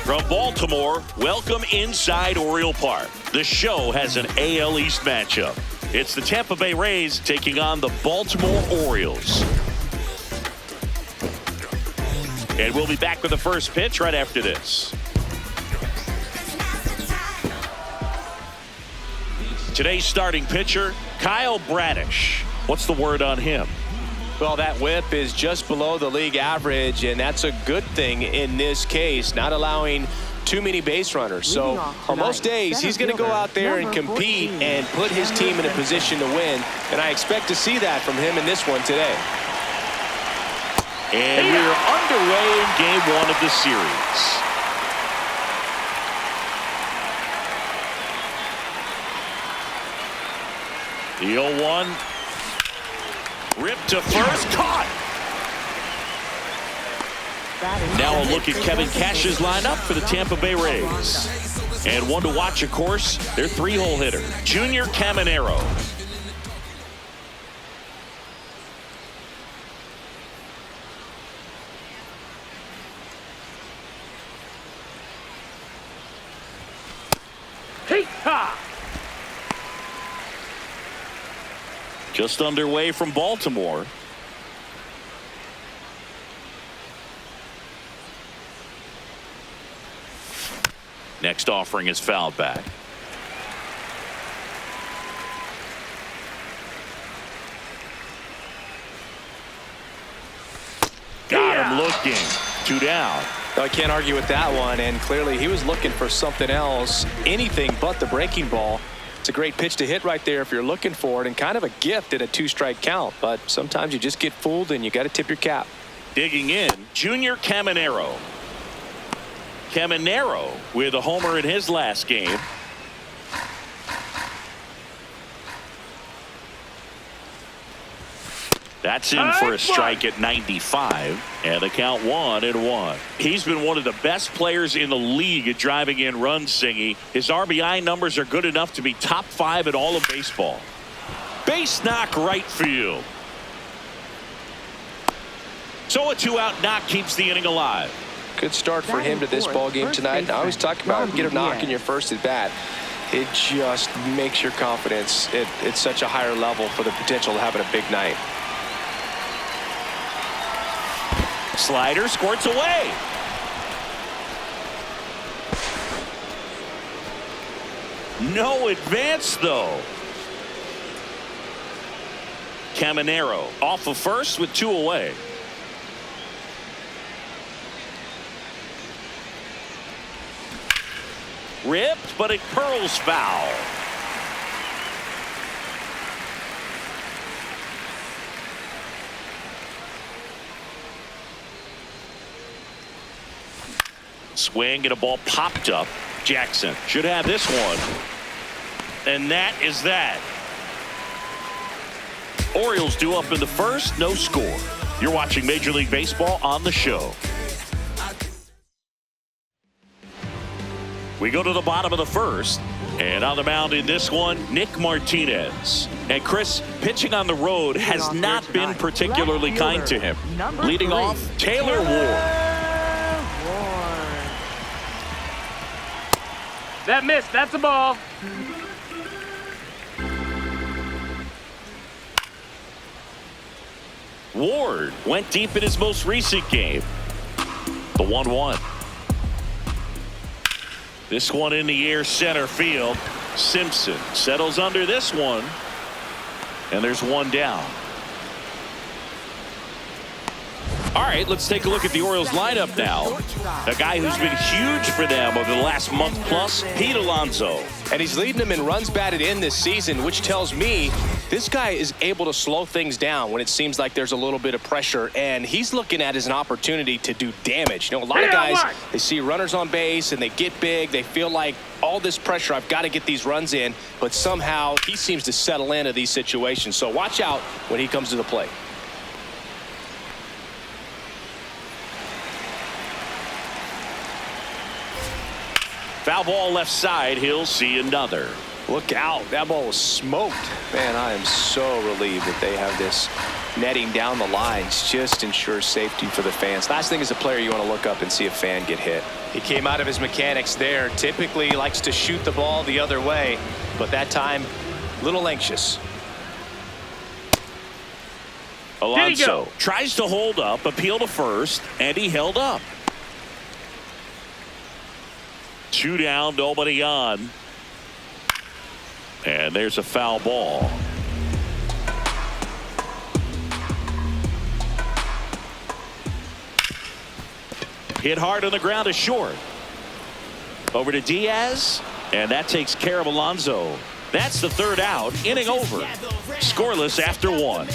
From Baltimore, welcome inside Oriole Park. The show has an AL East matchup. It's the Tampa Bay Rays taking on the Baltimore Orioles. And we'll be back with the first pitch right after this. Today's starting pitcher, Kyle Bradish. What's the word on him? Well, that whip is just below the league average, and that's a good thing in this case, not allowing too many base runners. So on most days, he's going to go out there and compete and put his team in a position to win, and I expect to see that from him in this one today. And we're underway in game one of the series. The 0-1. Ripped to first, caught. Now a look at Kevin Cash's lineup for the Tampa Bay Rays. And one to watch, of course, their 3-hole hitter, Junior Caminero. Just underway from Baltimore. Next offering is fouled back. Got him looking. 2 down. I can't argue with that one, and clearly he was looking for something else, anything but the breaking ball. It's a great pitch to hit right there if you're looking for it, and kind of a gift at a 2-strike count. But sometimes you just get fooled and you got to tip your cap. Digging in, Junior Caminero. Caminero with a homer in his last game. That's in for a strike at 95, and the count 1-1. He's been one of the best players in the league at driving in runs, Singy. His RBI numbers are good enough to be top 5 in all of baseball. Base knock right field. So a 2-out knock keeps the inning alive. Good start for him to this ball game tonight. And I always talk about get a knock in your first at bat. It just makes your confidence at such a higher level for the potential of having a big night. Slider squirts away. No advance, though. Caminero off of first with 2 away. Ripped, but it curls foul. Swing and a ball popped up. Jackson should have this one. And that is that. Orioles due up in the first, no score. You're watching Major League Baseball on the show. We go to the bottom of the first, and on the mound in this one, Nick Martinez. And Chris, pitching on the road has not been particularly kind to him. Leading off, Taylor Ward. That missed. That's a ball. Ward went deep in his most recent game. The 1-1. This one in the air, center field. Simpson settles under this one. And there's 1 down. All right, let's take a look at the Orioles lineup now. A guy who's been huge for them over the last month plus, Pete Alonso. And he's leading them in runs batted in this season, which tells me this guy is able to slow things down when it seems like there's a little bit of pressure, and he's looking at it as an opportunity to do damage. You know, a lot of guys, they see runners on base and they get big. They feel like all this pressure, I've got to get these runs in, but somehow he seems to settle into these situations. So watch out when he comes to the plate. Foul ball left side. He'll see another. Look out. That ball was smoked. Man, I am so relieved that they have this netting down the lines just ensures safety for the fans. Last thing as a player, you want to look up and see a fan get hit. He came out of his mechanics there. Typically likes to shoot the ball the other way, but that time a little anxious. Alonso tries to hold up, appeal to first, and he held up. 2 down, nobody on. And there's a foul ball. Hit hard on the ground is short. Over to Diaz, and that takes care of Alonso. That's the 3rd out, inning over. Scoreless after 1.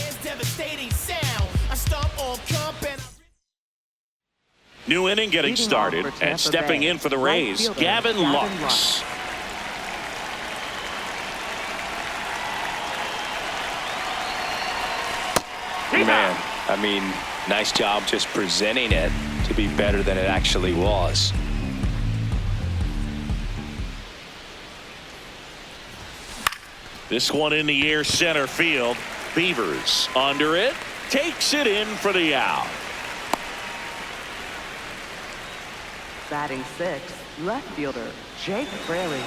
New inning getting started, and stepping in for the Rays, Gavin Lux. Man, I mean, nice job just presenting it to be better than it actually was. This one in the air, center field. Beavers under it, takes it in for the out. Batting 6th, left fielder Jake Fraley.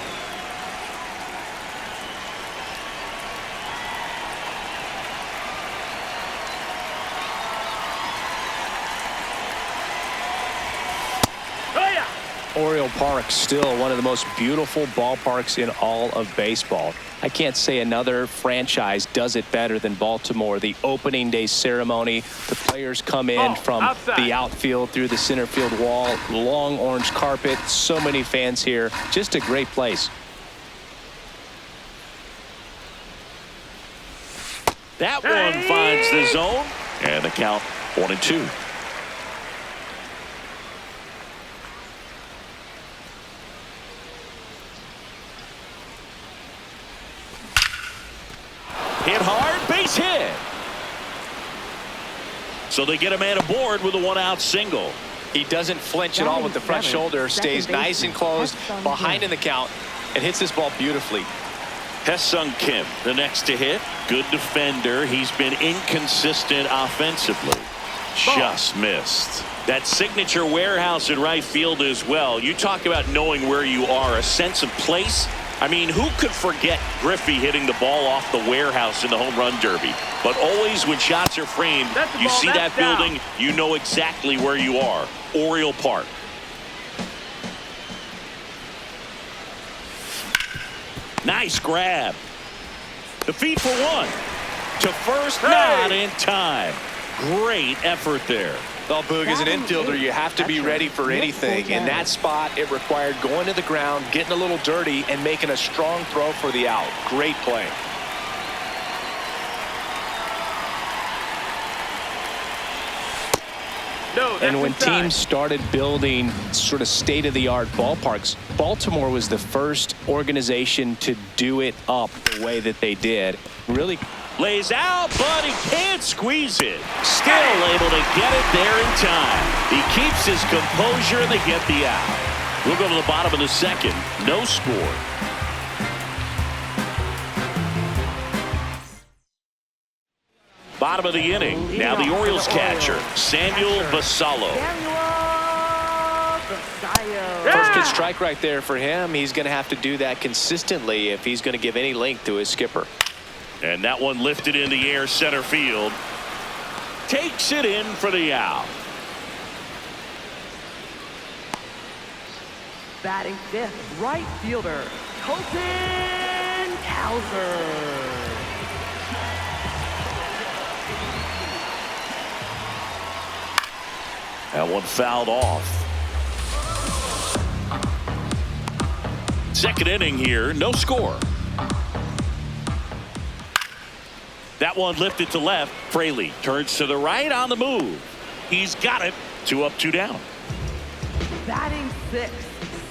Oriole Park, still one of the most beautiful ballparks in all of baseball. I can't say another franchise does it better than Baltimore. The opening day ceremony, the players come in from the outfield through the center field wall, long orange carpet, so many fans here. Just a great place. That one finds the zone, and the count 1-2. Hit hard, base hit. So they get a man aboard with a 1-out single. He doesn't flinch at all with the front shoulder, stays nice and closed behind in the count, and hits this ball beautifully. Hesung Kim, the next to hit. Good defender. He's been inconsistent offensively. Just missed. That signature warehouse in right field as well. You talk about knowing where you are, a sense of place. I mean, who could forget Griffey hitting the ball off the warehouse in the home run derby? But always when shots are framed, you see that building, you know exactly where you are. Oriole Park. Nice grab. The feed for 1. To first, not in time. Great effort there. Well, Boog, as an infielder, you have to be ready for anything. In that spot, it required going to the ground, getting a little dirty, and making a strong throw for the out. Great play. And when teams started building sort of state-of-the-art ballparks, Baltimore was the first organization to do it up the way that they did. Really lays out, but he can't squeeze it. Still able to get it there in time. He keeps his composure, and they get the out. We'll go to the bottom of the 2nd. No score. Bottom of the inning. Now the Orioles catcher, Samuel Basallo. First pitch strike right there for him. He's going to have to do that consistently if he's going to give any length to his skipper. And that one lifted in the air, center field. Takes it in for the out. Batting 5th, right fielder Colton Cowser. That one fouled off. 2nd inning here, no score. That one lifted to left. Fraley turns to the right on the move. He's got it. 2 up, 2 down. Batting 6th,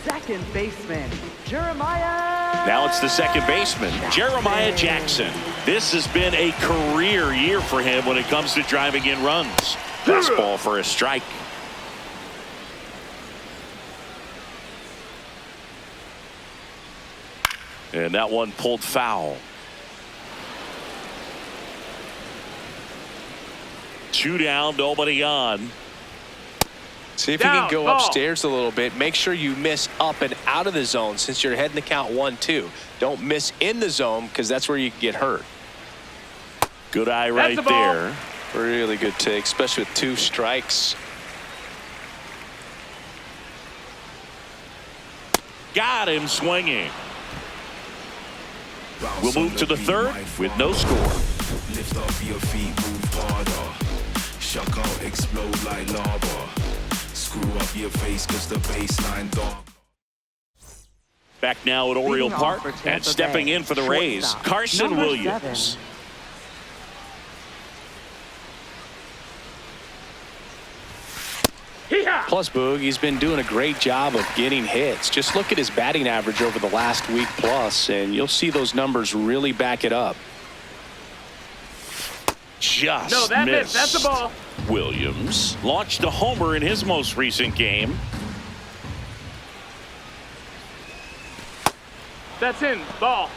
second baseman Jeremiah. Now it's the second baseman, Jeremiah Jackson. This has been a career year for him when it comes to driving in runs. Fastball for a strike. And that one pulled foul. 2 down, nobody on. See if you can go upstairs a little bit. Make sure you miss up and out of the zone since you're heading to count 1-2. Don't miss in the zone because that's where you can get hurt. Good eye right there. Really good take, especially with 2 strikes. Got him swinging. We'll move to the 3rd with no score. Lift up your feet, move harder. Shock out, explode like lava. Screw up your face cause the baseline dark. Back now at Oriole Park and stepping in for the Rays, Carson Williams. 7. Plus, Boog, he's been doing a great job of getting hits. Just look at his batting average over the last week plus, and you'll see those numbers really back it up. Just no, that missed. That's a ball. Williams launched a homer in his most recent game. That's in. Ball.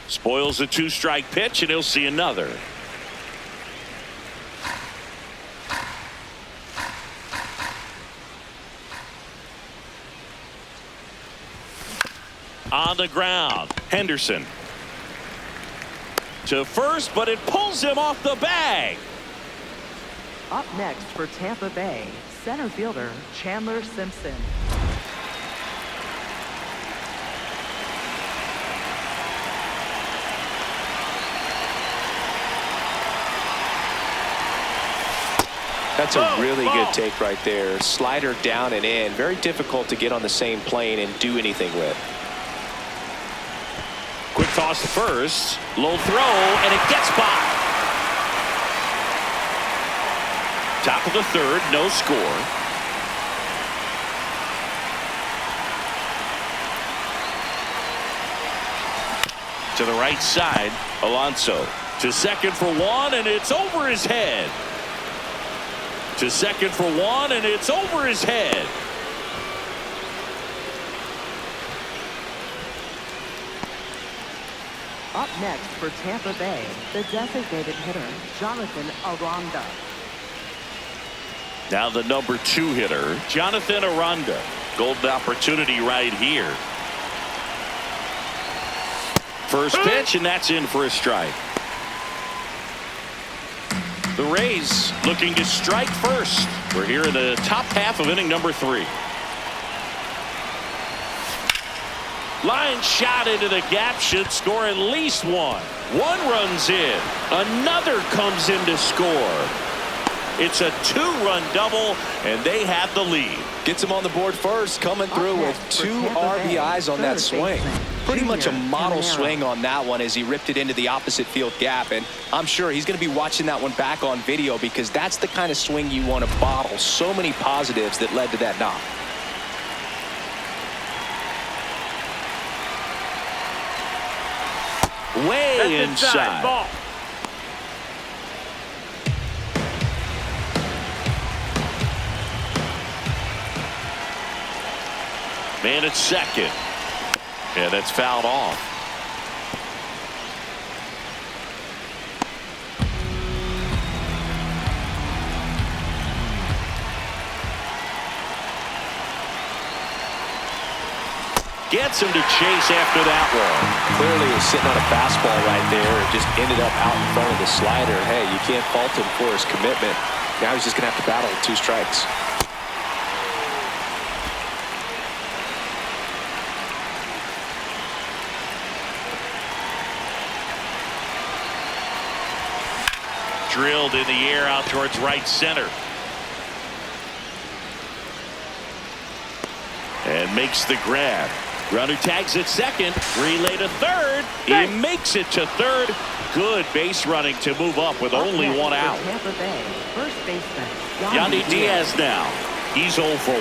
Spoils a 2-strike pitch, and he'll see another. On the ground, Henderson to first, but it pulls him off the bag. Up next for Tampa Bay, center fielder Chandler Simpson. That's a really good take right there. Slider down and in. Very difficult to get on the same plane and do anything with. Quick toss to first. Low throw, and it gets by. Top of the 3rd, no score. To the right side, Alonso. To second for 1, and it's over his head. To second for 1, and it's over his head. Up next for Tampa Bay, the designated hitter, Jonathan Aranda. Now the number 2 hitter, Jonathan Aranda. Golden opportunity right here. First pitch, and that's in for a strike. The Rays looking to strike first. We're here in the top half of inning number 3. Line shot into the gap, should score at least 1. 1 runs in. Another comes in to score. It's a 2-run double, and they have the lead. Gets him on the board first, coming through with 2 RBIs on that swing. Pretty much a model swing on that one as he ripped it into the opposite field gap, and I'm sure he's going to be watching that one back on video because that's the kind of swing you want to bottle. So many positives that led to that knock. Way inside. Ball. Man at second. Yeah, that's fouled off. Gets him to chase after that one. Clearly he was sitting on a fastball right there and just ended up out in front of the slider. Hey, you can't fault him for his commitment. Now he's just going to have to battle with 2 strikes. Drilled in the air out towards right center. And makes the grab. Runner tags at second. Relay to third. He makes it to third. Good base running to move up with only 1 out. Tampa Bay, first baseman Yandy Diaz now. He's 0 for 1.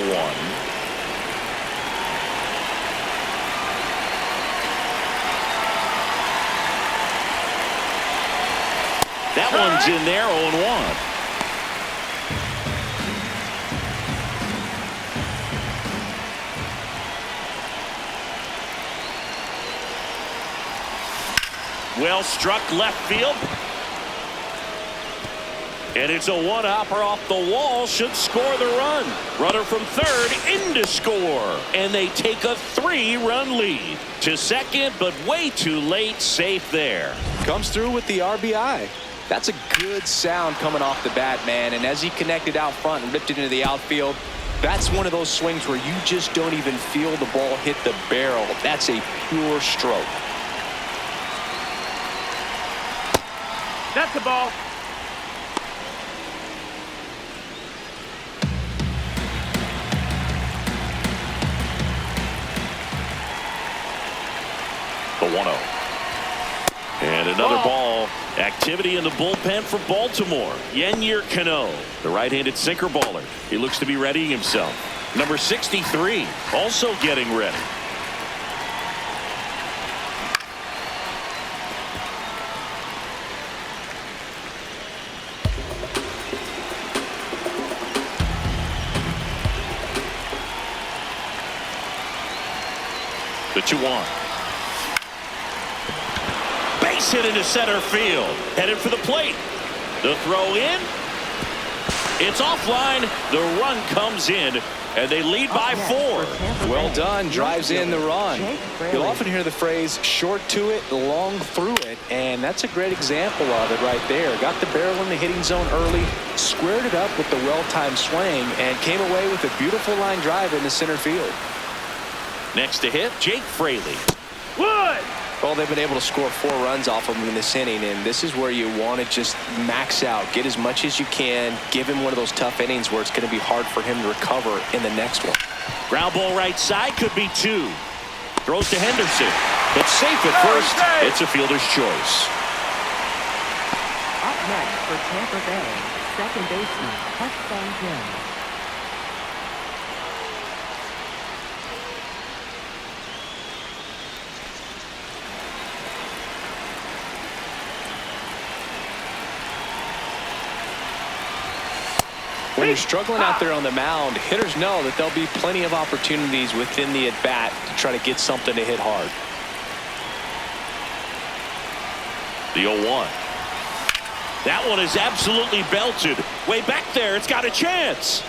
That one's in there, 0-1. Well struck left field. And it's a one-hopper off the wall. Should score the run. Runner from third in to score. And they take a 3-run lead. To second, but way too late. Safe there. Comes through with the RBI. That's a good sound coming off the bat, man. And as he connected out front and ripped it into the outfield, that's one of those swings where you just don't even feel the ball hit the barrel. That's a pure stroke. That's the ball. The 1-0. And another ball. Activity in the bullpen for Baltimore. Yennier Cano, the right-handed sinker baller. He looks to be readying himself. Number 63, also getting ready. The 2-1. Base hit into center field. Headed for the plate. The throw in. It's offline. The run comes in. And they lead by 4. Well done. Drives in the run. You'll often hear the phrase short to it, long through it. And that's a great example of it right there. Got the barrel in the hitting zone early. Squared it up with the well-timed swing. And came away with a beautiful line drive into center field. Next to hit, Jake Fraley. Wood! Well, they've been able to score 4 runs off of him in this inning, and this is where you want to just max out, get as much as you can, give him one of those tough innings where it's going to be hard for him to recover in the next one. Ground ball right side, could be 2. Throws to Henderson, but safe at first. It's a fielder's choice. Up next for Tampa Bay, second baseman, Hudson Kim. When you're struggling out there on the mound, hitters know that there'll be plenty of opportunities within the at-bat to try to get something to hit hard. The 0-1. That one is absolutely belted. Way back there, it's got a chance.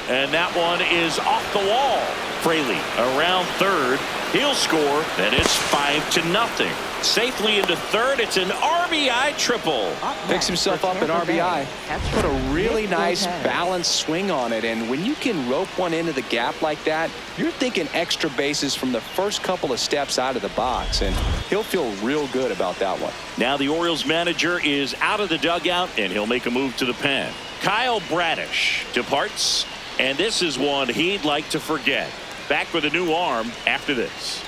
And that one is off the wall. Fraley around third. He'll score, and it's 5-0. Safely into third. It's an RBI triple. Picks himself up an RBI. Put a really nice balanced swing on it. And when you can rope one into the gap like that, you're thinking extra bases from the first couple of steps out of the box. And he'll feel real good about that one. Now the Orioles manager is out of the dugout, and he'll make a move to the pen. Kyle Bradish departs, and this is one he'd like to forget. Back with a new arm after this.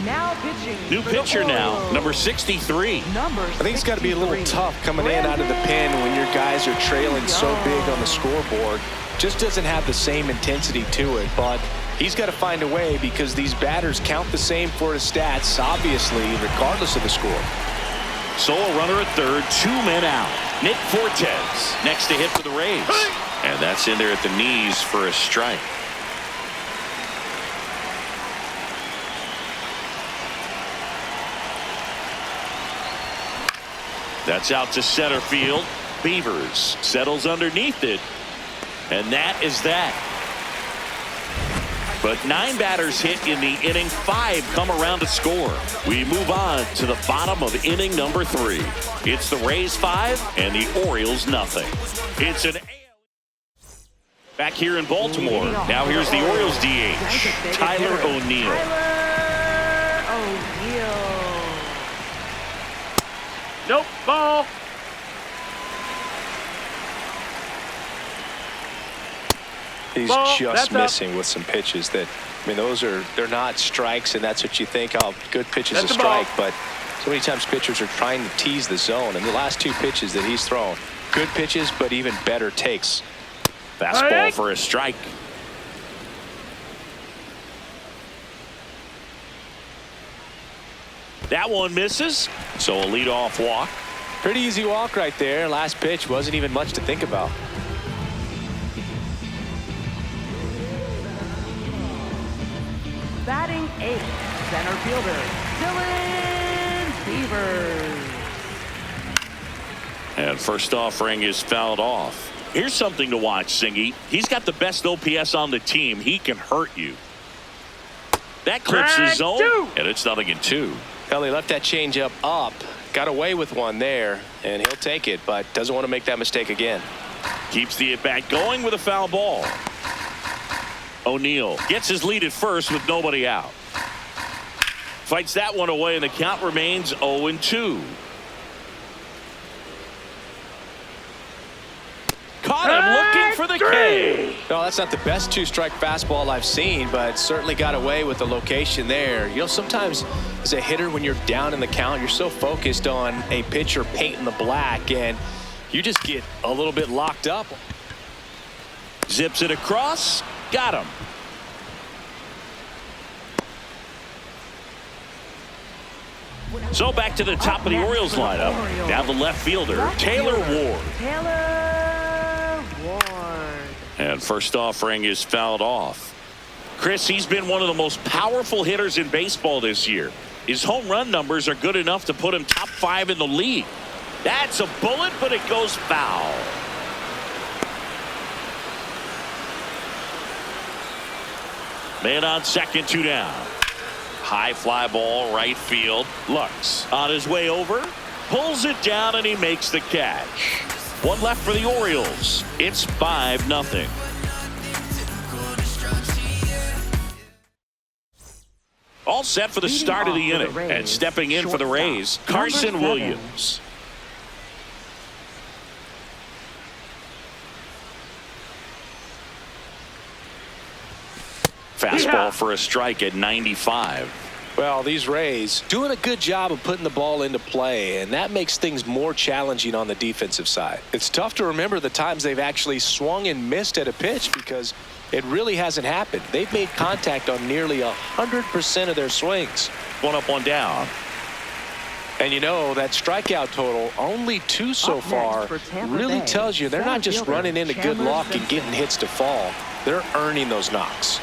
Now pitching. New pitcher now, number 63. I think it's got to be a little tough coming in out of the pen when your guys are trailing so big on the scoreboard. Just doesn't have the same intensity to it, but he's got to find a way because these batters count the same for his stats, obviously, regardless of the score. Sole runner at third, 2 men out. Nick Fortes next to hit for the Rays. And that's in there at the knees for a strike. That's out to center field. Beavers settles underneath it. And that is that. But 9 batters hit in the inning. 5 come around to score. We move on to the bottom of inning number 3. It's the Rays 5 and the Orioles nothing. It's an back here in Baltimore. Now here's the Orioles DH, Tyler O'Neill. Nope, ball. He's just missing with some pitches that, I mean, they're not strikes, and that's what you think, oh, good pitch is a strike, but so many times pitchers are trying to tease the zone, and the last 2 pitches that he's thrown, good pitches, but even better takes. Fastball for a strike. That one misses, so a leadoff walk. Pretty easy walk right there. Last pitch wasn't even much to think about. Batting 8th, center fielder, Dylan Beavers. And first offering is fouled off. Here's something to watch, Singy. He's got the best OPS on the team. He can hurt you. That clips the zone, and it's 0-2. Well, he left that changeup up. Got away with one there, and he'll take it, but doesn't want to make that mistake again. Keeps the at-bat going with a foul ball. O'Neill gets his lead at first with nobody out. Fights that one away, and the count remains 0-2. Caught him looking for the K. No, that's not the best two-strike fastball I've seen, but certainly got away with the location there. You know, sometimes as a hitter, when you're down in the count, you're so focused on a pitcher painting the black, and you just get a little bit locked up. Zips it across. Got him. So back to the top of the Orioles lineup. Now the left fielder, Taylor Ward. And first offering is fouled off. Chris, he's been one of the most powerful hitters in baseball this year. His home run numbers are good enough to put him top 5 in the league. That's a bullet, but it goes foul. Man on second, 2 down. High fly ball, right field. Lux on his way over. Pulls it down, and he makes the catch. One left for the Orioles. It's 5-0. All set for the start of the inning. And stepping in for the Rays, Carson Williams. Fastball for a strike at 95. Well, these Rays doing a good job of putting the ball into play, and that makes things more challenging on the defensive side. It's tough to remember the times they've actually swung and missed at a pitch because it really hasn't happened. They've made contact on nearly 100% of their swings. One up, one down. And you know, that strikeout total, only 2 so far, really tells you they're not just running into good luck and getting hits to fall. They're earning those knocks.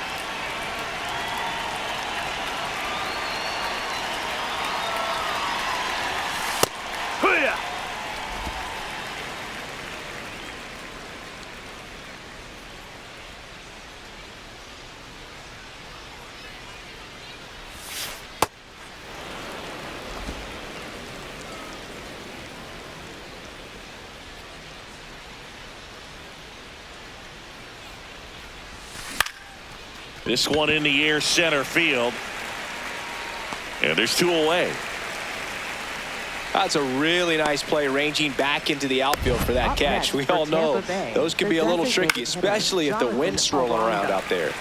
This one in the air, center field. And there's 2 away. That's a really nice play, ranging back into the outfield for that catch. We all know those can be a little tricky, especially if the wind's swirling around out there.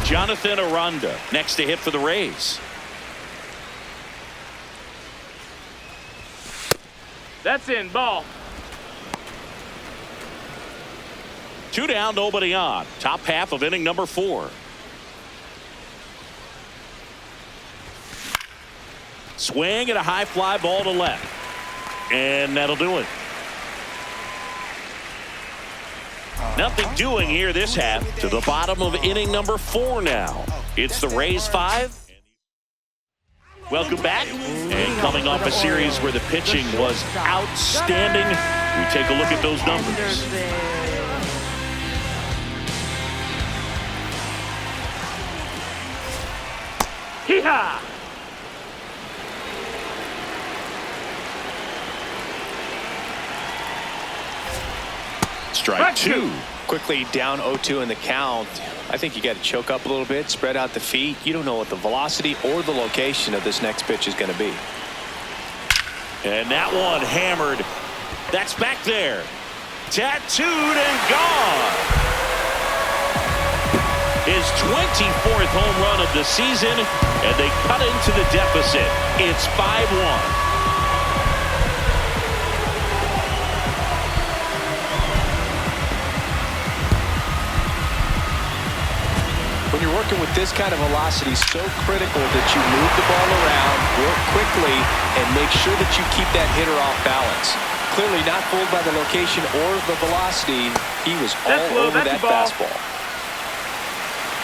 Jonathan Aranda next to hit for the Rays. That's in, ball. 2 down, nobody on. Top half of inning number 4. Swing and a high fly ball to left. And that'll do it. Nothing doing here this half. To the bottom of inning number 4 now. It's the Rays 5. Welcome back. And coming off a series where the pitching was outstanding, we take a look at those numbers. Hee-haw! Strike 2. Quickly down 0-2 in the count. I think you got to choke up a little bit, spread out the feet. You don't know what the velocity or the location of this next pitch is going to be. And that one hammered. That's back there. Tattooed and gone. His 24th home run of the season, and they cut into the deficit. It's 5-1. When you're working with this kind of velocity, so critical that you move the ball around, work quickly, and make sure that you keep that hitter off balance. Clearly not fooled by the location or the velocity. He was all over that fastball.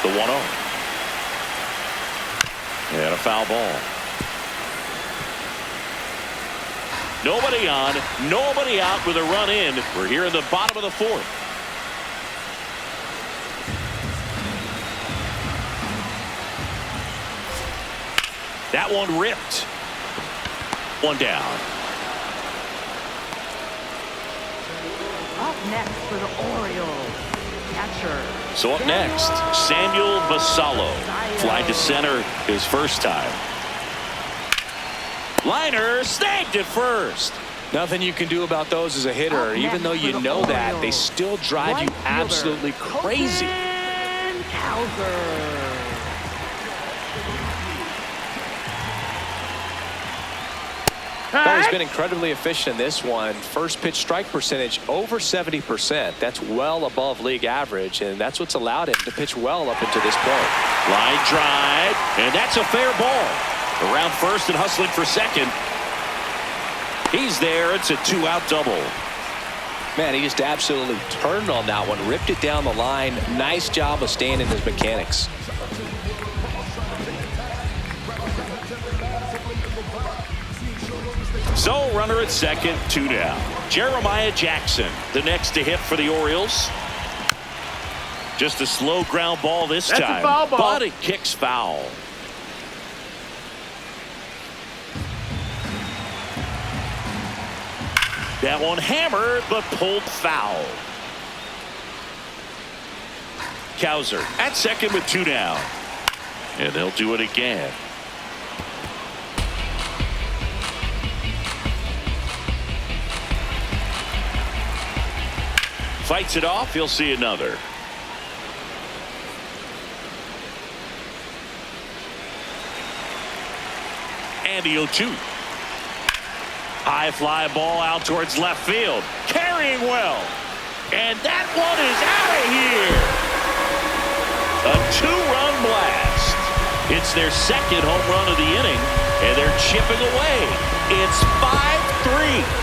The 1-0. And a foul ball. Nobody on, nobody out with a run in. We're here in the bottom of the fourth. That one ripped. One down. Up next for the Orioles, catcher. So up next, Samuel Basallo. Fly to center his first time. Liner snagged at first. Nothing you can do about those as a hitter. Even though you know that, they still drive you absolutely crazy. He's been incredibly efficient in this one. First pitch strike percentage over 70%. That's well above league average, and that's what's allowed him to pitch well up until this point. Line drive, and that's a fair ball. Around first and hustling for second. He's there. It's a 2-out double. Man, he just absolutely turned on that one, ripped it down the line. Nice job of staying in his mechanics. So runner at second, 2 down. Jeremiah Jackson, the next to hit for the Orioles. Just a slow ground ball this time. That's a foul ball. But it kicks foul. That one hammered, but pulled foul. Cowser at second with 2 down. And they'll do it again. Fights it off. He'll see another. And the 0-2. High fly ball out towards left field. Carrying well. And that one is out of here. A 2-run blast. It's their second home run of the inning. And they're chipping away. It's 5-3.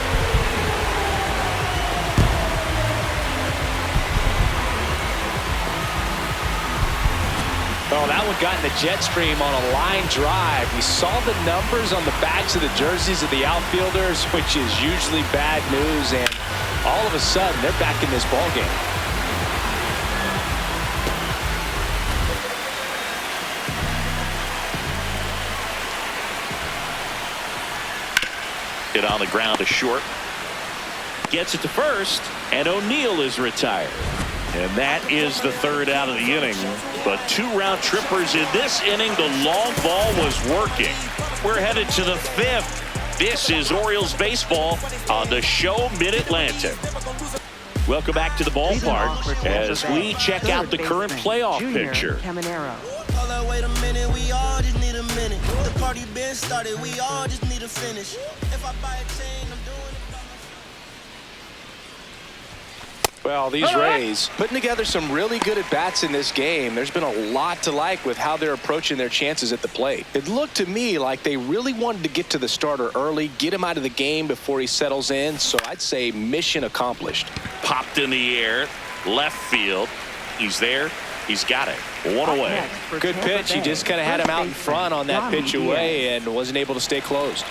Oh, that one got in the jet stream on a line drive. We saw the numbers on the backs of the jerseys of the outfielders, which is usually bad news, and all of a sudden they're back in this ball game. Hit on the ground to short. Gets it to first, and O'Neill is retired. And that is the 3rd out of the inning. But 2 round trippers in this inning. The long ball was working. We're headed to the 5th. This is Orioles baseball on the show Mid-Atlantic. Welcome back to the ballpark as we check out the current playoff picture. Hold on, wait a minute, we all just need a minute. The party been started, we all just need to finish. If I buy a chain, I'm doing it. Well, these Rays putting together some really good at-bats in this game. There's been a lot to like with how they're approaching their chances at the plate. It looked to me like they really wanted to get to the starter early, get him out of the game before he settles in. So I'd say mission accomplished. Popped in the air, left field. He's there. He's got it. 1 away. Good pitch. He just kind of had him out in front on that pitch away and wasn't able to stay closed.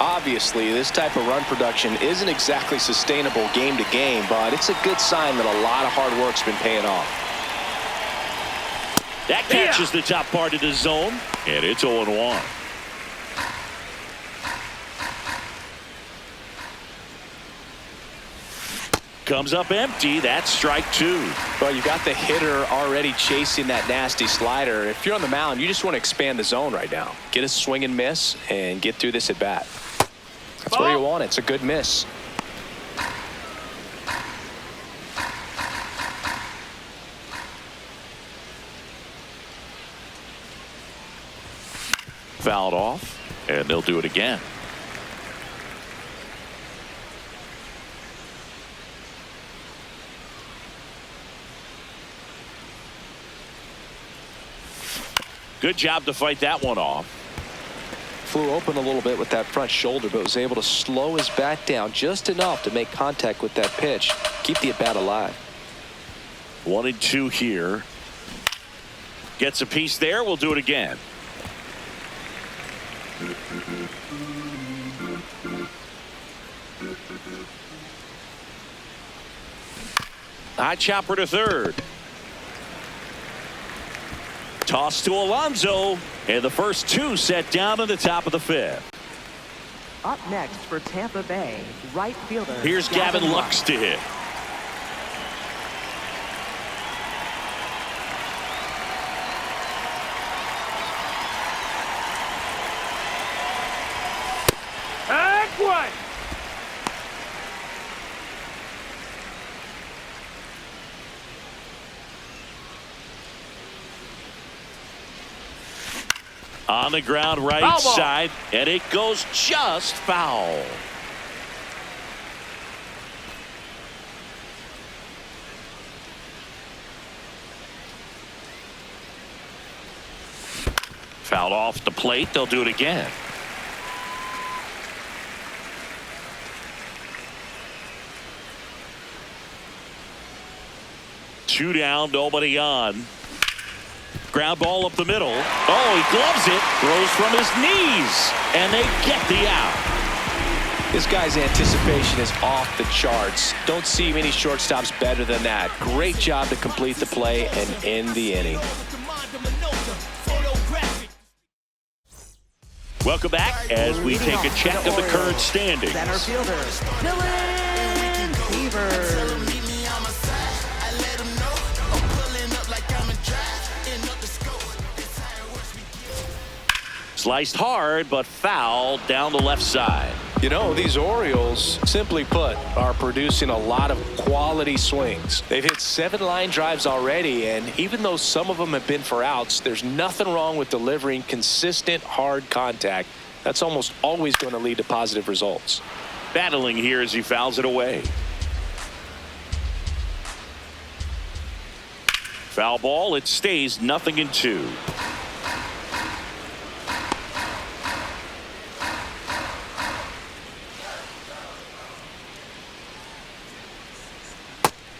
Obviously, this type of run production isn't exactly sustainable game to game, but it's a good sign that a lot of hard work's been paying off. That catches the top part of the zone, and it's 0-1. Comes up empty. That's strike 2. Well, you got the hitter already chasing that nasty slider. If you're on the mound, you just want to expand the zone right now. Get a swing and miss and get through this at bat. That's where you want it. It's a good miss. Fouled off, and they'll do it again. Good job to fight that one off. Flew open a little bit with that front shoulder, but was able to slow his bat down just enough to make contact with that pitch. Keep the at-bat alive. 1-2 here. Gets a piece there. We'll do it again. High chopper to third. Toss to Alonso, and the first two set down in the top of the fifth. Up next for Tampa Bay, right fielder. Here's Gavin Lux to hit. Back one. On the ground right Foul ball. side, and it goes just foul. Fouled off the plate. They'll do it again. Two down, nobody on. Ground ball up the middle. Oh, he gloves it. Throws from his knees. And they get the out. This guy's anticipation is off the charts. Don't see many shortstops better than that. Great job to complete the play and end the inning. Welcome back as we take a check of the current standings. Center fielder, Dylan Seaver. Sliced hard, but fouled down the left side. You know, these Orioles, simply put, are producing a lot of quality swings. They've hit 7 line drives already, and even though some of them have been for outs, there's nothing wrong with delivering consistent, hard contact. That's almost always going to lead to positive results. Battling here as he fouls it away. Foul ball. It stays 0-2.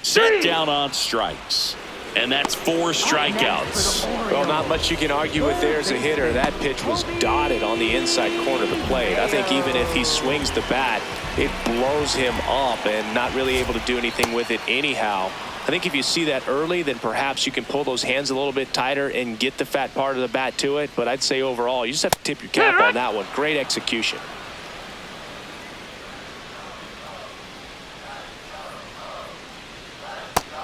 Set down on strikes. And that's 4 strikeouts. Well, not much you can argue with there as a hitter. That pitch was dotted on the inside corner of the plate. I think even if he swings the bat, it blows him up and not really able to do anything with it anyhow. I think if you see that early, then perhaps you can pull those hands a little bit tighter and get the fat part of the bat to it. But I'd say overall, you just have to tip your cap on that one. Great execution.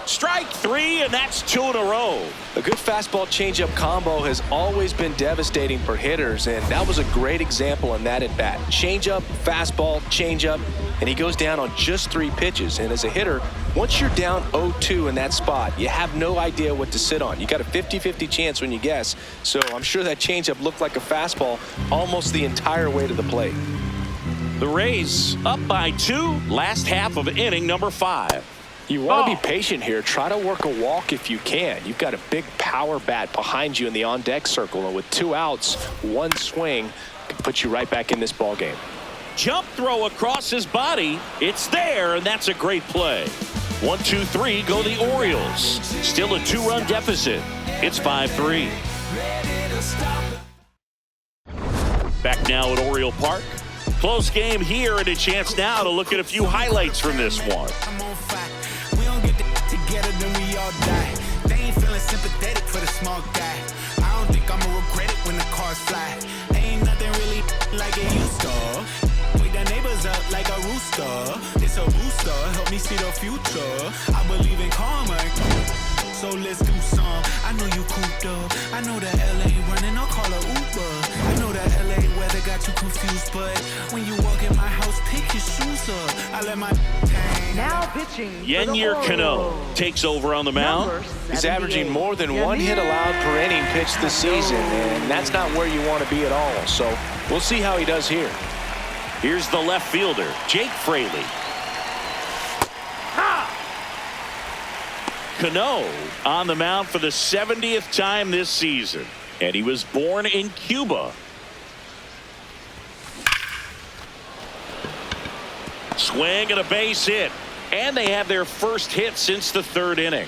Strike 3, and that's 2 in a row. A good fastball changeup combo has always been devastating for hitters, and that was a great example in that at bat. Changeup, fastball, changeup, and he goes down on just 3 pitches. And as a hitter, once you're down 0-2 in that spot, you have no idea what to sit on. You got a 50-50 chance when you guess. So I'm sure that changeup looked like a fastball almost the entire way to the plate. The Rays up by 2, last half of inning number 5. You want to be patient here. Try to work a walk if you can. You've got a big power bat behind you in the on-deck circle, and with 2 outs, 1 swing can put you right back in this ball game. Jump throw across his body. It's there, and that's a great play. 1, 2, 3 go the Orioles. Still a 2-run deficit. It's 5-3. Back now at Oriole Park. Close game here, and a chance now to look at a few highlights from this one. Together, then we all die. They ain't feeling sympathetic for the small guy. I don't think I'ma regret it when the cars fly. Ain't nothing really like it used to. Wake the neighbors up like a rooster. It's a booster, help me see the future. I believe in karma, so let's do some. I know you cooped up. I know that LA running, I'll call a Uber. I know that LA weather got you confused, but when you walk in my house, pick your shoes up. I let my Now pitching. Yennier Cano takes over on the mound. He's averaging more than 1 hit allowed per inning pitched this season, and that's not where you want to be at all. So we'll see how he does here. Here's the left fielder, Jake Fraley. Cano on the mound for the 70th time this season. And he was born in Cuba. Swing and a base hit. And they have their first hit since the third inning.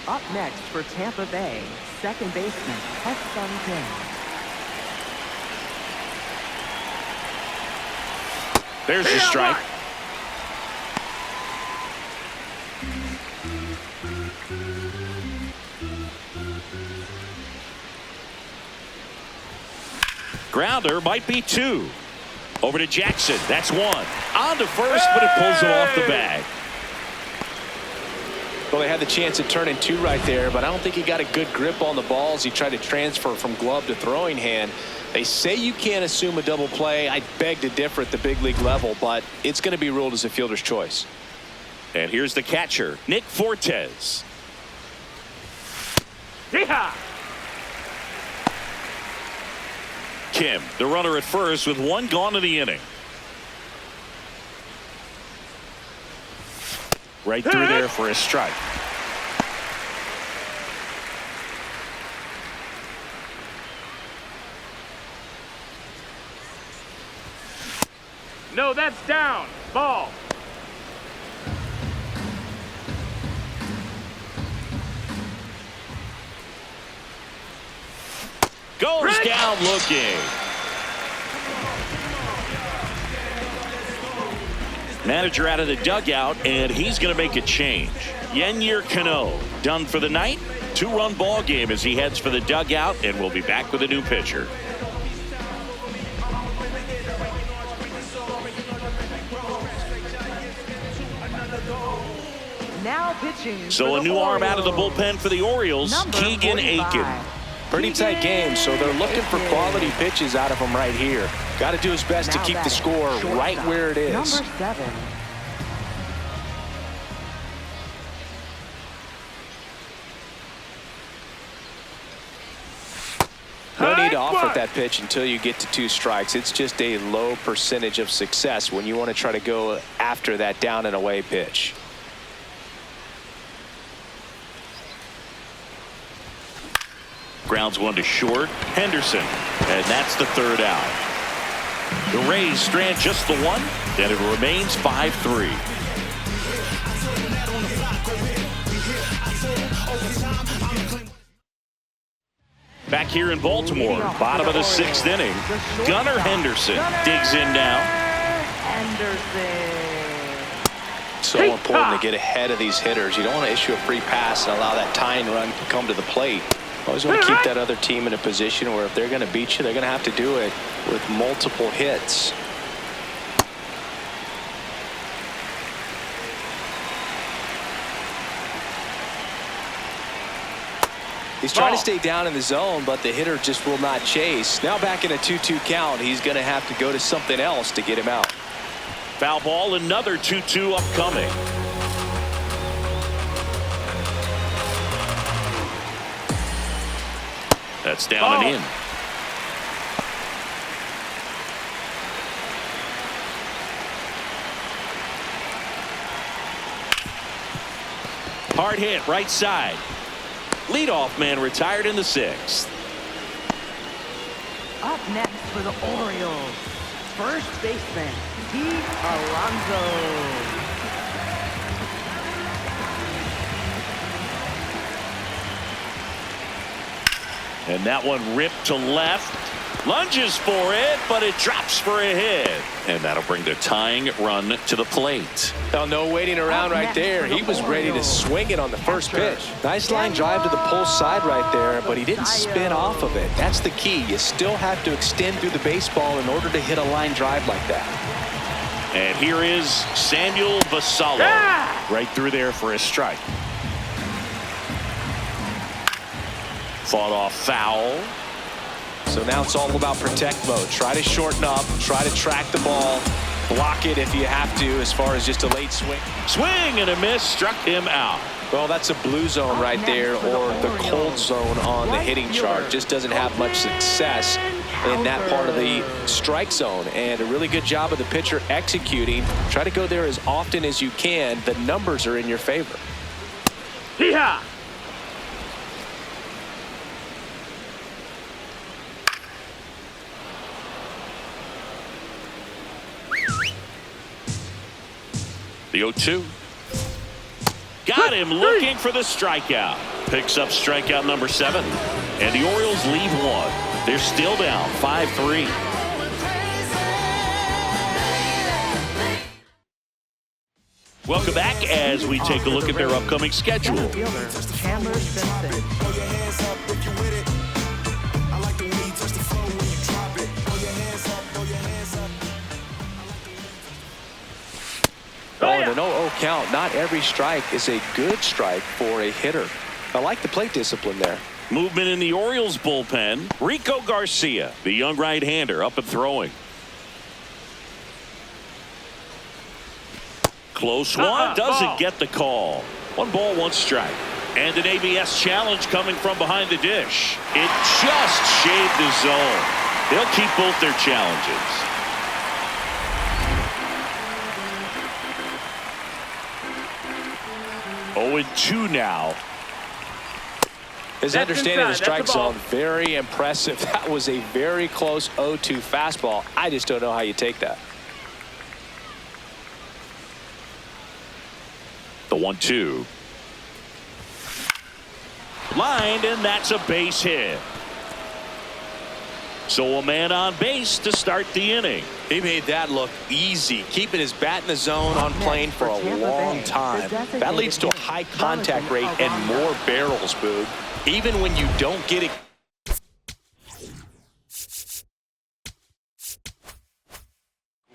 Up next for Tampa Bay, second baseman, Hudson Kim. There's the strike. Grounder might be 2. Over to Jackson. That's 1. On to first, but it pulls him off the bag. Well, they had the chance at turning 2 right there, but I don't think he got a good grip on the balls. He tried to transfer from glove to throwing hand. They say you can't assume a double play. I beg to differ at the big league level, but it's going to be ruled as a fielder's choice. And here's the catcher, Nick Fortes. Yeehaw! Kim, the runner at first with 1 gone in the inning. Right through there for a strike. No, that's down. Ball. Goes down looking. Manager out of the dugout, and he's going to make a change. Yennier Cano done for the night. 2-run ball game as he heads for the dugout, and we'll be back with a new pitcher. Now pitching. So a new arm out of the bullpen for the Orioles, Keegan Aiken. Pretty tight game, so they're looking for quality pitches out of him right here. Got to do his best to keep the score right where it is. Number 7. No need to offer that pitch until you get to 2 strikes. It's just a low percentage of success when you want to try to go after that down and away pitch. Grounds 1 to short. Henderson. And that's the 3rd out. The Rays strand just the 1. And it remains 5-3. Back here in Baltimore, bottom of the 6th inning. Gunnar Henderson digs in now. So important to get ahead of these hitters. You don't want to issue a free pass and allow that tying run to come to the plate. Always want to keep that other team in a position where if they're going to beat you, they're going to have to do it with multiple hits. He's trying to stay down in the zone, but the hitter just will not chase. Now back in a 2-2 count, he's going to have to go to something else to get him out. Foul ball, another 2-2 upcoming. That's down and in. Hard hit, right side. Leadoff man retired in the 6th. Up next for the Orioles, first baseman, Pete Alonso. And that one ripped to left. Lunges for it, but it drops for a hit. And that'll bring the tying run to the plate. Oh, no waiting around right there. He was ready to swing it on the first pitch. Nice line drive to the pull side right there, but he didn't spin off of it. That's the key. You still have to extend through the baseball in order to hit a line drive like that. And here is Samuel Basallo. Right through there for a strike. Fought off foul. So now it's all about protect mode. Try to shorten up, try to track the ball, block it if you have to as far as just a late swing. Swing and a miss, struck him out. Well, that's a blue zone right there, or the cold zone on the hitting chart. Just doesn't have much success in that part of the strike zone. And a really good job of the pitcher executing. Try to go there as often as you can. The numbers are in your favor. Yeehaw! The 0-2. Got him looking for the strikeout. Picks up strikeout number 7. And the Orioles lead 1. They're still down 5-3. Welcome back as we take a look at their upcoming schedule. Center fielder, Chandler Simpson. Oh, and an 0-0 count. Not every strike is a good strike for a hitter. I like the plate discipline there. Movement in the Orioles bullpen. Rico Garcia, the young right-hander, up and throwing. Close one. Doesn't get the call. 1 ball, 1 strike. And an ABS challenge coming from behind the dish. It just shaved the zone. They'll keep both their challenges. Oh, 2 now. His That's understanding of the inside. strike That's a ball. zone, very impressive. That was a very close 0-2 fastball. I just don't know how you take that. The 1-2. Lined, and that's a base hit. So a man on base to start the inning. He made that look easy, keeping his bat in the zone on plane for a long time. That leads to a high contact rate and more barrels, Boog. Even when you don't get it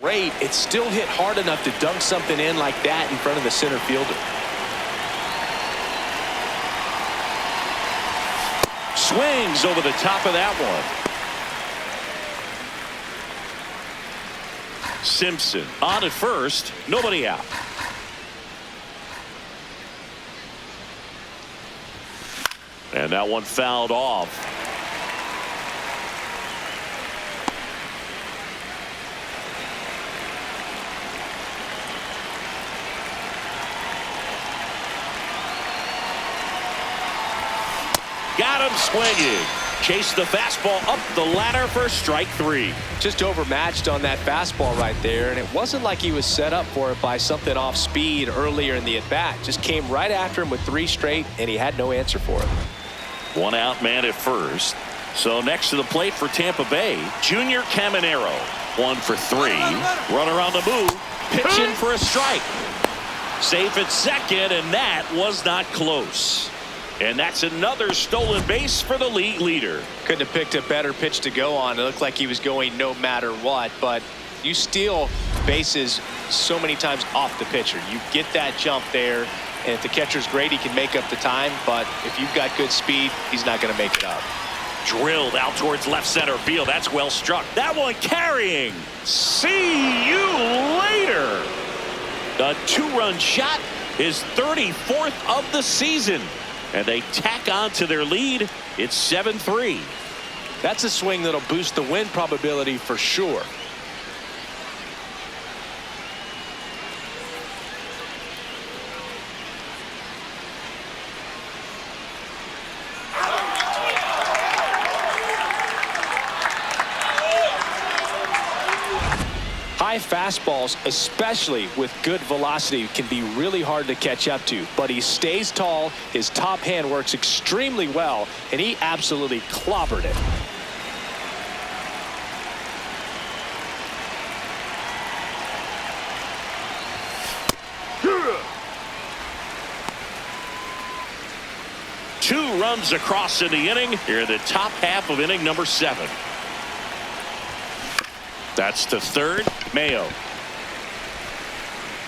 great, it still hit hard enough to dunk something in like that in front of the center fielder. Swings over the top of that one. Simpson on at first, nobody out. And that one fouled off. Got him swinging. Chased the fastball up the ladder for strike 3. Just overmatched on that fastball right there, and it wasn't like he was set up for it by something off speed earlier in the at-bat. Just came right after him with 3 straight, and he had no answer for it. 1 out man at first. So next to the plate for Tampa Bay, Junior Caminero. 1 for 3. Runner on the move. Pitching for a strike. Safe at second, and that was not close. And that's another stolen base for the league leader. Couldn't have picked a better pitch to go on. It looked like he was going no matter what, but you steal bases so many times off the pitcher. You get that jump there, and if the catcher's great, he can make up the time, but if you've got good speed, he's not going to make it up. Drilled out towards left center field. That's well struck. That one carrying. See you later. A 2-run shot, his 34th of the season. And they tack on to their lead. It's 7-3. That's a swing that'll boost the win probability for sure. High fastballs, especially with good velocity, can be really hard to catch up to, but he stays tall, his top hand works extremely well, and he absolutely clobbered it. Two runs across in the inning. Here in the top half of inning number 7. That's to third. Mayo.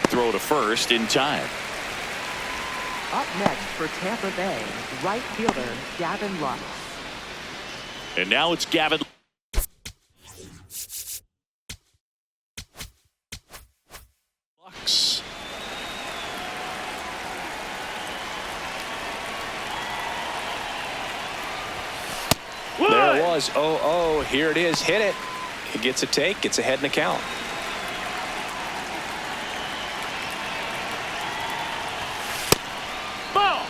Throw to first in time. Up next for Tampa Bay, right fielder Gavin Lux. And now it's Gavin Lux. There it was. 0-0. Here it is. Hit it. He gets a take. Gets ahead in the count. Ball.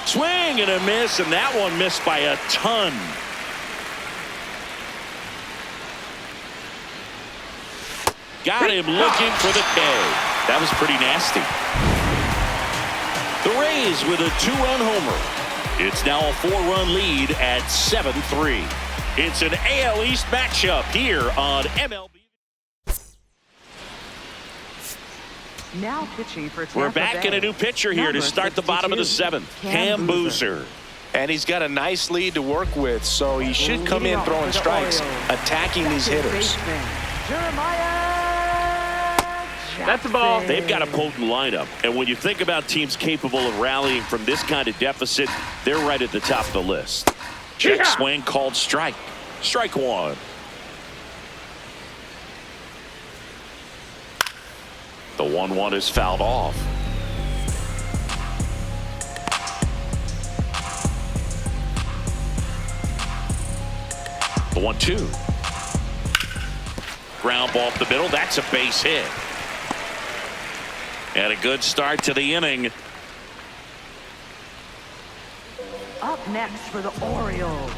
Swing and a miss, and that one missed by a ton. Got him looking for the K. That was pretty nasty. The Rays with a 2-run homer. It's now a 4-run lead at 7-3. It's an AL East matchup here on MLB. Now pitching for Tampa We're back Bay. in a new pitcher here to start the bottom of the 7th. Cam Boozer. And he's got a nice lead to work with, so he should come in throwing strikes, attacking these hitters. That's a ball. They've got a potent lineup, and when you think about teams capable of rallying from this kind of deficit, they're right at the top of the list. Check swing called strike. Strike one. The 1-1 is fouled off. The 1-2. Ground ball up the middle. That's a base hit. And a good start to the inning. Up next for the Orioles,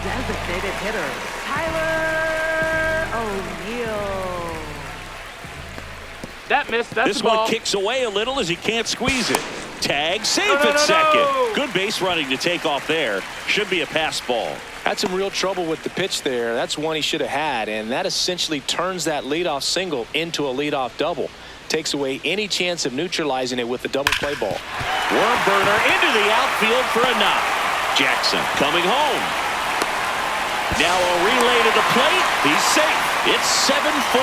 designated hitter Tyler O'Neill. That missed. That's This the ball. one kicks away a little as he can't squeeze it. Tag, safe No, at second. no. Good base running to take off there. Should be a pass ball. Had some real trouble with the pitch there. That's one he should have had, and that essentially turns that leadoff single into a leadoff double. Takes away any chance of neutralizing it with the double play ball. Worm burner into the outfield for a knock. Jackson coming home. Now a relay to the plate. He's safe. It's 7-4.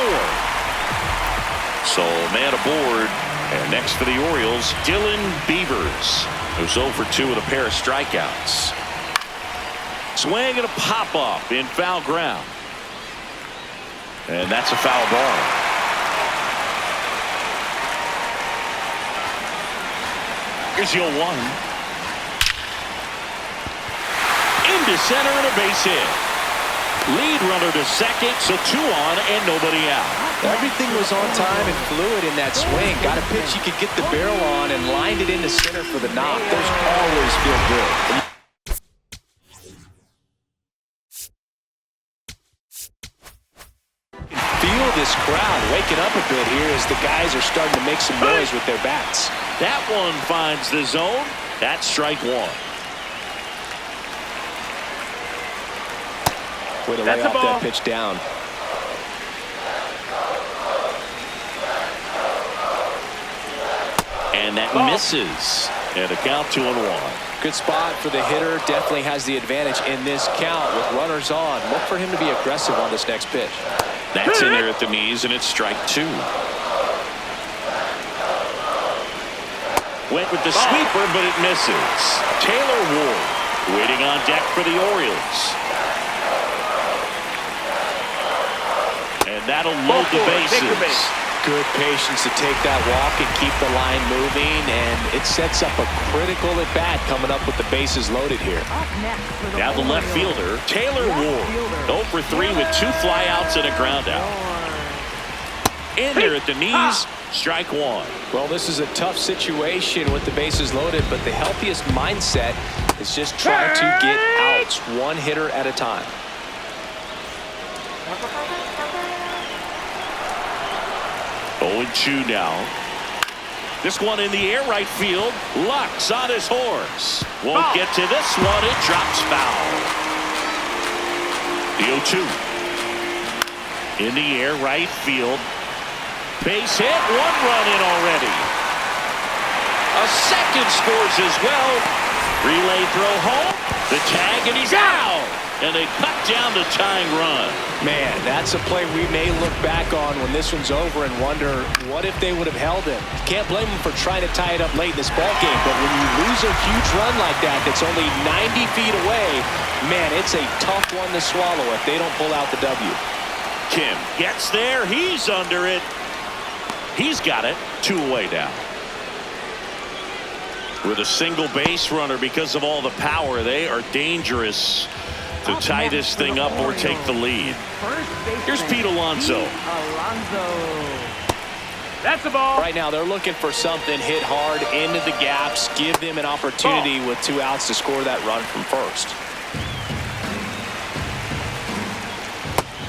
So man aboard. And next for the Orioles, Dylan Beavers, who's 0 for 2 with a pair of strikeouts. Swing and a pop-up in foul ground. And that's a foul ball. Here's the 0-1. Into center and a base hit. Lead runner to second, so 2 on and nobody out. Everything was on time and fluid in that swing. Got a pitch you could get the barrel on and lined it into center for the knock. Those always feel good. Feel this crowd waking up a bit here as the guys are starting to make some noise with their bats. That one finds the zone. That's strike one. Way to lay off that pitch down. And that misses. And a count 2-1. Good spot for the hitter. Definitely has the advantage in this count with runners on. Look for him to be aggressive on this next pitch. That's in there at the knees, and it's strike 2. Went with the sweeper, but it misses. Taylor Ward waiting on deck for the Orioles. And that'll load the bases. Good patience to take that walk and keep the line moving, and it sets up a critical at bat coming up with the bases loaded here. Now the left fielder, Taylor Ward, 0 for 3 with 2 flyouts and a ground out. In there at the knees, strike one. Well, this is a tough situation with the bases loaded, but the healthiest mindset is just try to get outs one hitter at a time. 0-2 now. This one in the air right field. Lux on his horse. Won't get to this one. It drops foul. The 0-2. In the air right field. Base hit. 1 run in already. A second scores as well. Relay throw home. The tag, and he's out. And they cut down the tying run. Man, that's a play we may look back on when this one's over and wonder what if they would have held him. Can't blame him for trying to tie it up late in this ball game, but when you lose a huge run like that that's only 90 feet away, man, it's a tough one to swallow if they don't pull out the W. Kim gets there. He's under it. He's got it. 2 away now. With a single base runner, because of all the power, they are dangerous to tie this thing up or take the lead. Here's Pete Alonso. That's the ball. Right now, they're looking for something hit hard into the gaps, give them an opportunity with 2 outs to score that run from first.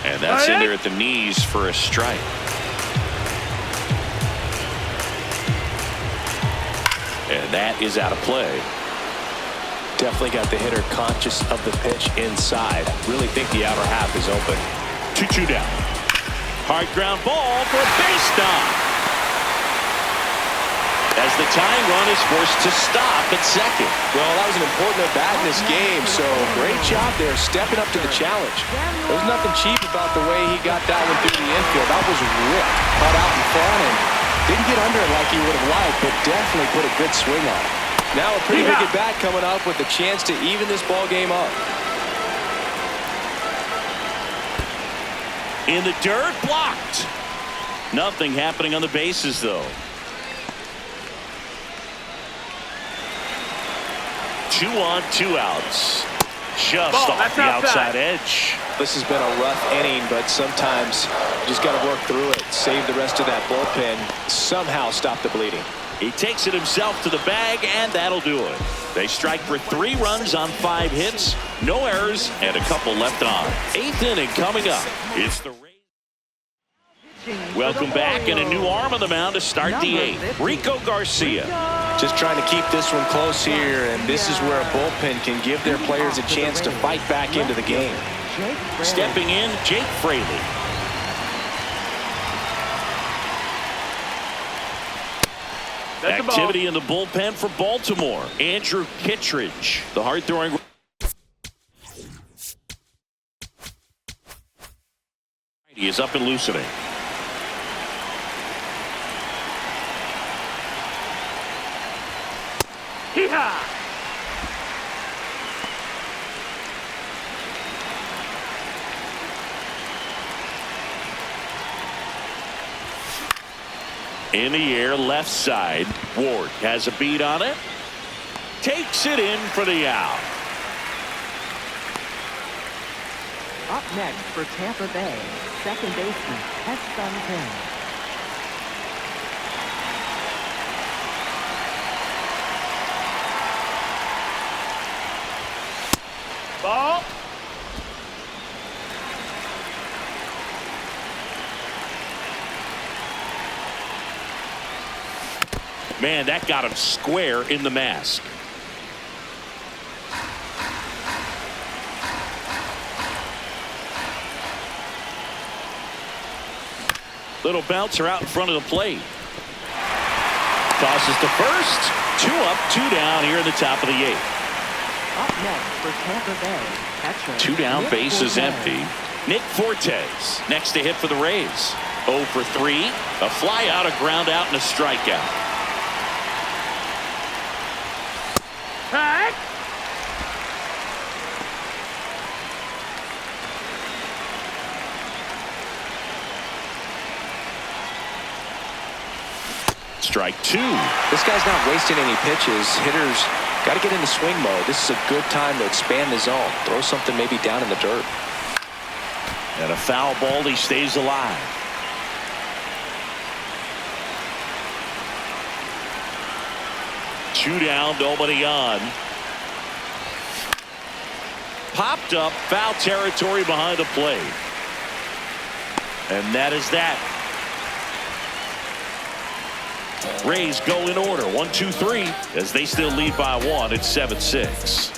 And that's in there at the knees for a strike. And that is out of play. Definitely got the hitter conscious of the pitch inside. Really think the outer half is open. 2-2 down. Hard ground ball for a base knock. As the tying run is forced to stop at second. Well, that was an important at-bat in this game, so great job there stepping up to the challenge. There was nothing cheap about the way he got that one through the infield. That was ripped, cut out in front, and didn't get under it like he would have liked, but definitely put a good swing on it. Now a pretty big at-bat coming up with a chance to even this ball game up. In the dirt, blocked. Nothing happening on the bases, though. 2 on, 2 outs. Just off the outside edge. This has been a rough inning, but sometimes you just got to work through it. Save the rest of that bullpen. Somehow stop the bleeding. He takes it himself to the bag, and that'll do it. They strike for 3 runs on 5 hits, no errors, and a couple left on. 8th inning coming up. It's the welcome back, and a new arm on the mound to start the 8th. Rico Garcia. Just trying to keep this one close here, and this is where a bullpen can give their players a chance to fight back into the game. Stepping in, Jake Fraley. Activity in the bullpen for Baltimore. Andrew Kittredge, the hard-throwing. He is up and loosening. Hee-haw! In the air, left side. Ward has a beat on it. Takes it in for the out. Up next for Tampa Bay, second baseman, Heston King. Ball. Man, that got him square in the mask. Little bouncer out in front of the plate. Tosses to first. 2 up, 2 down here in the top of the 8th. Up next for Tampa Bay, catcher. 2 down, base is empty. Nick Fortes next to hit for the Rays. 0 for 3. A fly out, a ground out, and a strikeout. Right. Strike 2. This guy's not wasting any pitches. Hitters got to get into swing mode. This is a good time to expand the zone. Throw something maybe down in the dirt. And a foul ball, he stays alive. Two down, nobody on. Popped up, foul territory behind the plate. And that is that. Rays go in order, 1, 2, 3, as they still lead by 1. It's 7-6.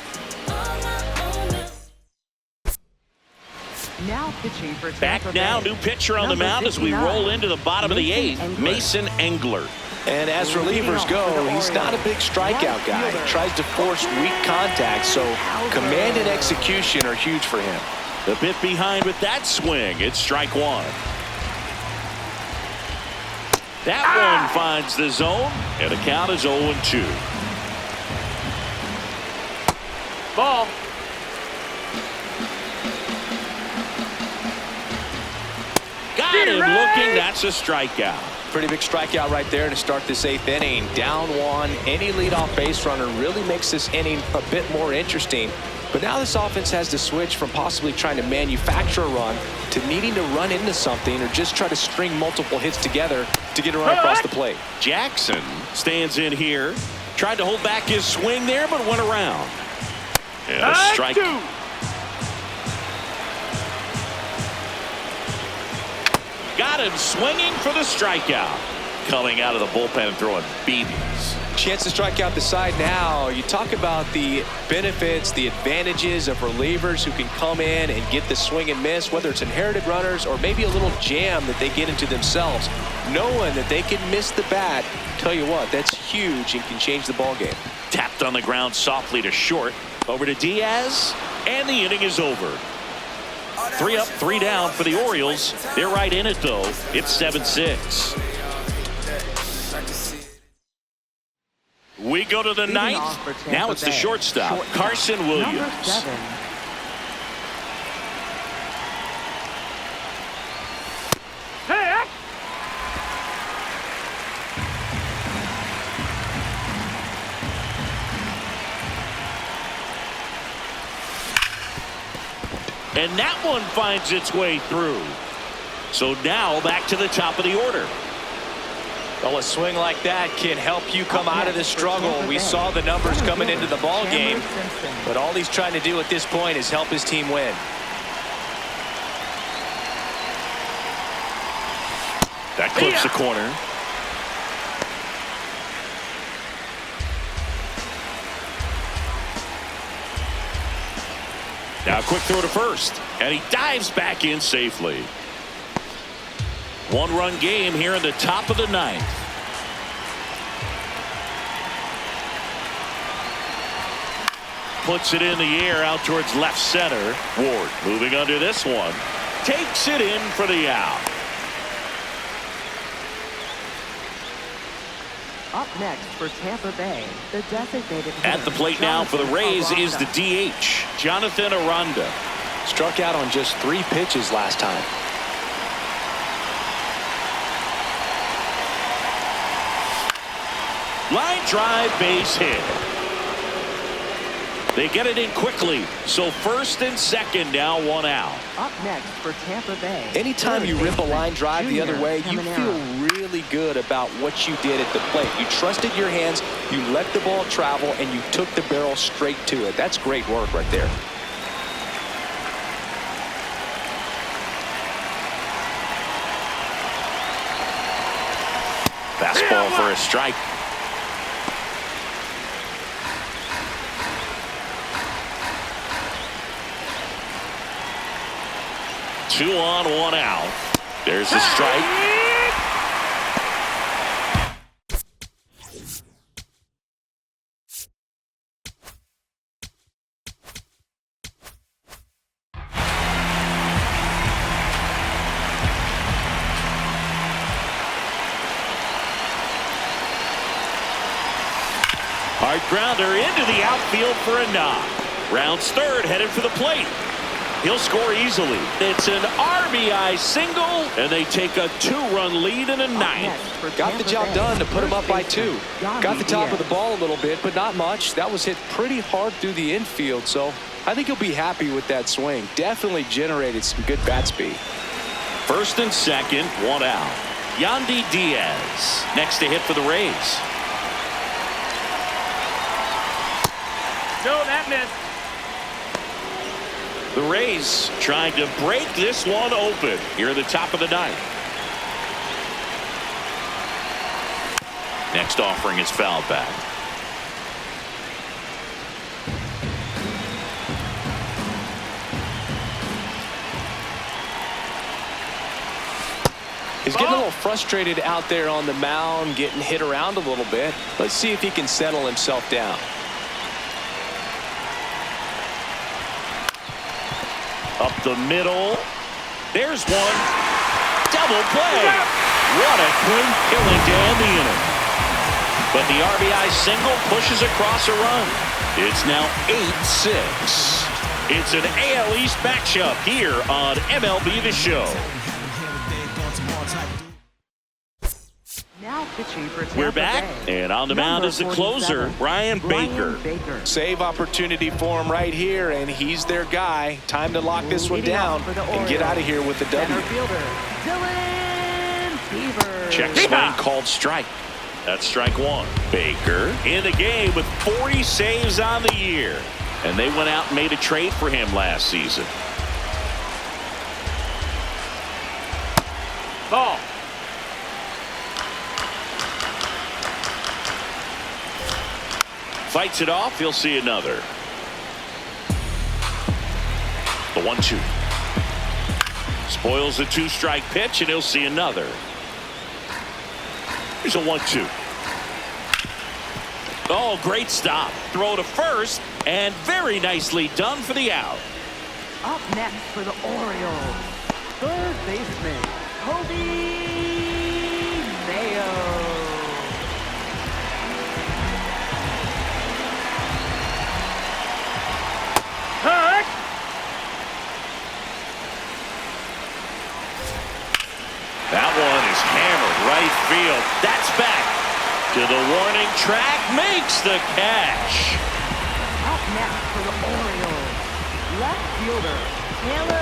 Now pitching for Back Tampa now, Bay. new pitcher on the mound as we roll into the bottom of the 8th, Mason Engler. And as relievers go, he's not a big strikeout guy. He tries to force weak contact, so command and execution are huge for him. A bit behind with that swing. It's strike 1. That one finds the zone, and the count is 0-2. Ball. Got him looking. That's a strikeout. Pretty big strikeout right there to start this 8th inning. Down 1. Any leadoff base runner really makes this inning a bit more interesting. But now this offense has to switch from possibly trying to manufacture a run to needing to run into something or just try to string multiple hits together to get a run across the plate. Jackson stands in here. Tried to hold back his swing there, but went around. And a strike. 2. Got him swinging for the strikeout. Coming out of the bullpen and throwing BBs. chance to strike out the side now. You talk about the benefits, the advantages of relievers who can come in and get the swing and miss, whether it's inherited runners or maybe a little jam that they get into themselves. Knowing that they can miss the bat, tell you what, that's huge and can change the ball game. Tapped on the ground softly to short. Over to Diaz, and the inning is over. 3 up, 3 down for the Orioles. They're right in it, though. It's 7-6. We go to the ninth. Now it's the shortstop, Carson Williams. Number 7. Hey! And that one finds its way through. So now back to the top of the order. Well, a swing like that can help you come out of the struggle. We saw the numbers coming into the ball game, but all he's trying to do at this point is help his team win. That clips the corner. Now a quick throw to first, and he dives back in safely. 1-run game here in the top of the ninth. Puts it in the air out towards left center. Ward moving under this one. Takes it in for the out. Up next for Tampa Bay, the designated hitter. At the plate now for the Rays is the DH, Jonathan Aranda. Struck out on just 3 pitches last time. Line drive, base hit. They get it in quickly. So first and second, now 1 out. Up next for Tampa Bay. Anytime you rip a line drive the other way, you feel really good about what you did at the plate. You trusted your hands, you let the ball travel, and you took the barrel straight to it. That's great work right there. Fastball for a strike. Two on, 1 out. There's the strike. Hard grounder into the outfield for a knock. Rounds third, headed for the plate. He'll score easily. It's an RBI single, and they take a 2-run lead in a ninth. Got the job done to put him up by 2. Got the top of the ball a little bit, but not much. That was hit pretty hard through the infield, so I think he'll be happy with that swing. Definitely generated some good bat speed. First and second, 1 out. Yandy Diaz next to hit for the Rays. No, that missed. The Rays trying to break this one open here at the top of the ninth. Next offering is fouled back. He's getting a little frustrated out there on the mound, getting hit around a little bit. Let's see if he can settle himself down. Up the middle. There's one. Double play. What a clean killing to end the inning. But the RBI single pushes across a run. It's now 8-6. It's an AL East matchup here on MLB The Show. Now pitching for Tampa We're back, Bay. and on the mound is the closer, Brian Baker. Save opportunity for him right here, and he's their guy. Time to lock this one down and get out of here with the W. Center fielder, Dylan Beaver. Check swing called strike. That's strike 1. Baker in the game with 40 saves on the year. And they went out and made a trade for him last season. Ball. Fights it off. He'll see another. The 1-2. Spoils the 2-strike pitch, and he'll see another. Here's a 1-2. Oh, great stop. Throw to first, and very nicely done for the out. Up next for the Orioles, third baseman, Kobe Mayo. Hurt. That one is hammered right field. That's back to the warning track. Makes the catch. Up next for the Orioles, left fielder, Taylor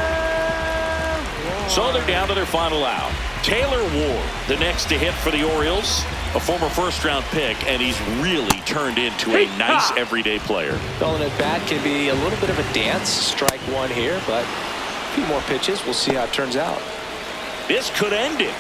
Ward. So they're down to their final out. Taylor Ward, the next to hit for the Orioles, a former first-round pick, and he's really turned into a nice everyday player. Well, an at-bat can be a little bit of a dance. Strike one here, but a few more pitches. We'll see how it turns out. This could end it.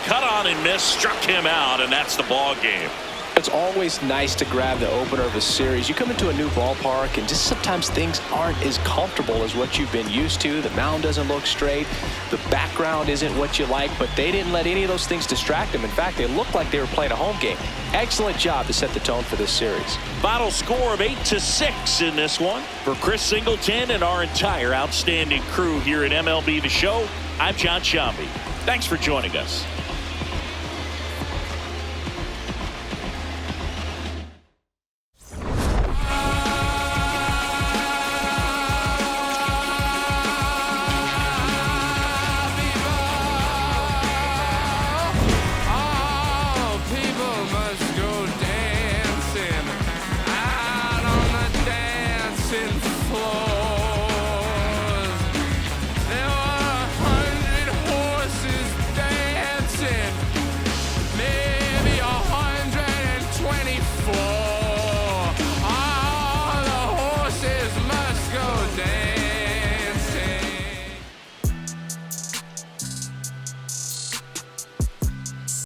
Cut on and miss, struck him out, and that's the ball game. It's always nice to grab the opener of a series. You come into a new ballpark, and just sometimes things aren't as comfortable as what you've been used to. The mound doesn't look straight. The background isn't what you like, but they didn't let any of those things distract them. In fact, they looked like they were playing a home game. Excellent job to set the tone for this series. Final score of 8-6 in this one. For Chris Singleton and our entire outstanding crew here at MLB The Show, I'm John Shambi. Thanks for joining us.